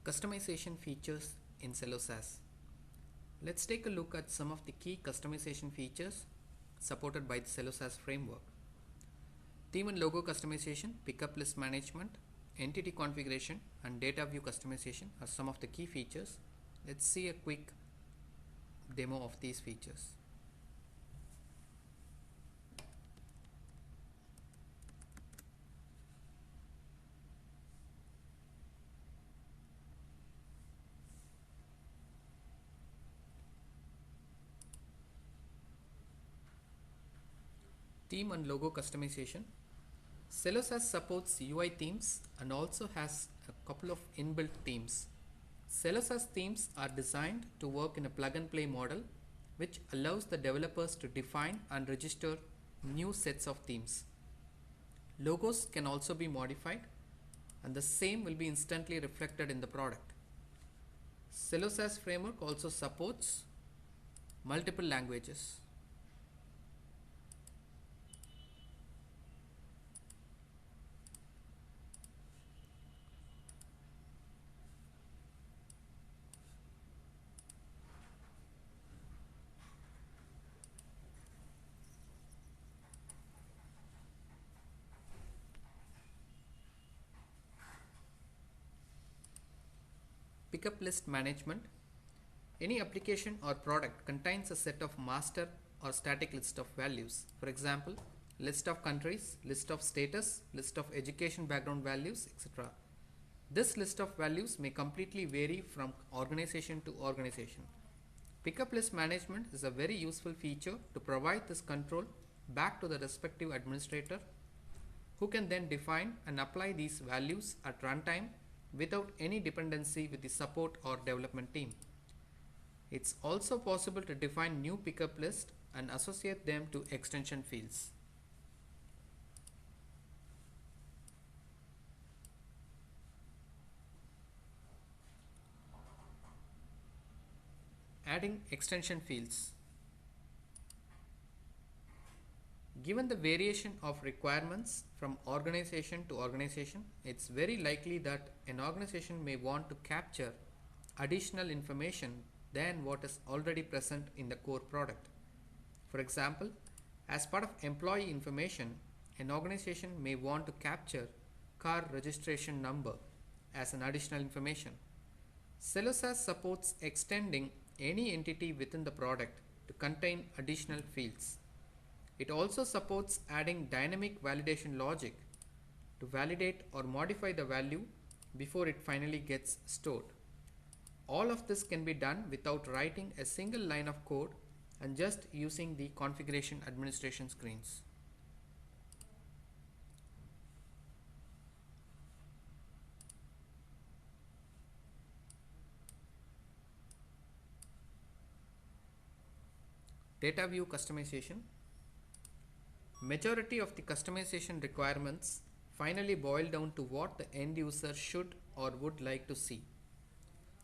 Customization features in CelloSAS. Let's take a look at some of the key customization features supported by the CelloSAS framework. Theme and logo customization, pickup list management, entity configuration, and data view customization are some of the key features. Let's see a quick demo of these features. Theme and logo customization. CelloSAS supports UI themes and also has a couple of inbuilt themes. CelloSAS themes are designed to work in a plug-and-play model, which allows the developers to define and register new sets of themes. Logos can also be modified, and the same will be instantly reflected in the product. CelloSAS framework also supports multiple languages. Pickup list management. Any application or product contains a set of master or static list of values. For example, list of countries, list of status, list of education background values, etc. This list of values may completely vary from organization to organization. Pickup list management is a very useful feature to provide this control back to the respective administrator, who can then define and apply these values at runtime without any dependency with the support or development team. It's also possible to define new pickup lists and associate them to extension fields. Adding extension fields. Given the variation of requirements from organization to organization, it's very likely that an organization may want to capture additional information than what is already present in the core product. For example, as part of employee information, an organization may want to capture car registration number as an additional information. CelloSAS supports extending any entity within the product to contain additional fields. It also supports adding dynamic validation logic to validate or modify the value before it finally gets stored. All of this can be done without writing a single line of code and just using the configuration administration screens. Data view customization. Majority of the customization requirements finally boil down to what the end user should or would like to see.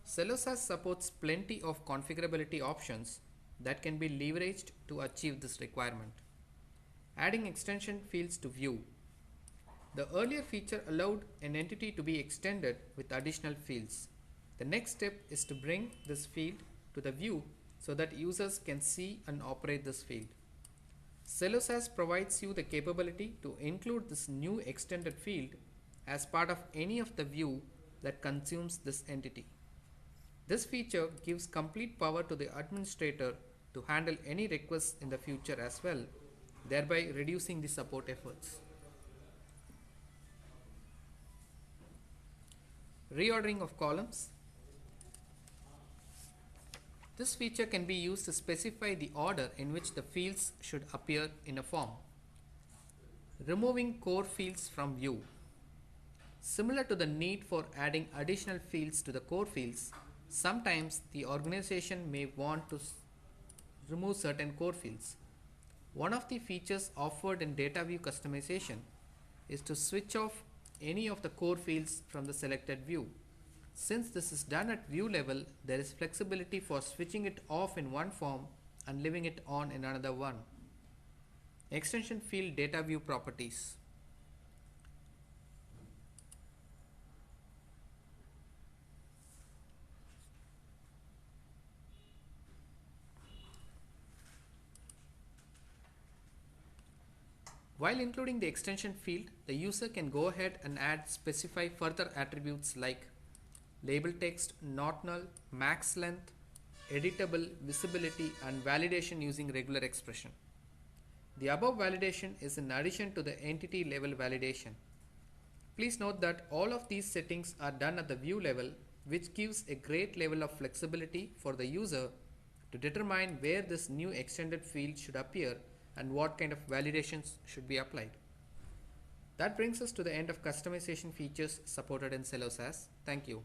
CelloSAS supports plenty of configurability options that can be leveraged to achieve this requirement. Adding extension fields to view. The earlier feature allowed an entity to be extended with additional fields. The next step is to bring this field to the view so that users can see and operate this field. CelloSAS provides you the capability to include this new extended field as part of any of the view that consumes this entity. This feature gives complete power to the administrator to handle any requests in the future as well, thereby reducing the support efforts. Reordering of columns. This feature can be used to specify the order in which the fields should appear in a form. Removing core fields from view. Similar to the need for adding additional fields to the core fields, sometimes the organization may want to remove certain core fields. One of the features offered in data view customization is to switch off any of the core fields from the selected view. Since this is done at view level, there is flexibility for switching it off in one form and leaving it on in another one. Extension field data view properties. While including the extension field, the user can go ahead and specify further attributes like label text, not null, max length, editable, visibility, and validation using regular expression. The above validation is in addition to the entity level validation. Please note that all of these settings are done at the view level, which gives a great level of flexibility for the user to determine where this new extended field should appear and what kind of validations should be applied. That brings us to the end of customization features supported in Cello SAS. Thank you.